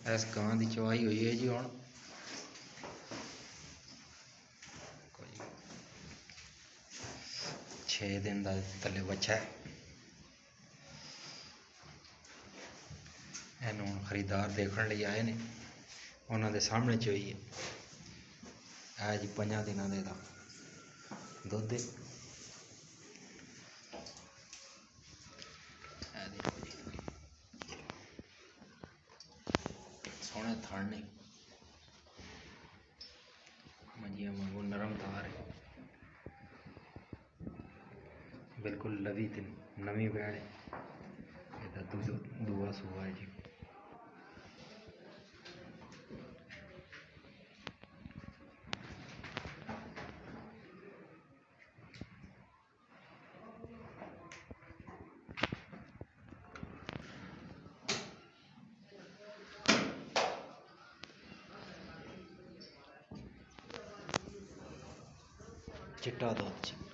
इस गां की चवाई हुई है जी हुण कोई 6 दिन का थले बच्चा है। इन्हू हुण खरीदार देखने लिए आए ने, उन्होंने सामने चोई है जी 5 दिनों का दुध है। सोहने थण ने मंजिया वांगू नरम तार है, बिल्कुल लवी थी नवी बैड़ है। यदा दूआ सूआ है जी। चिट्टा दुध जी।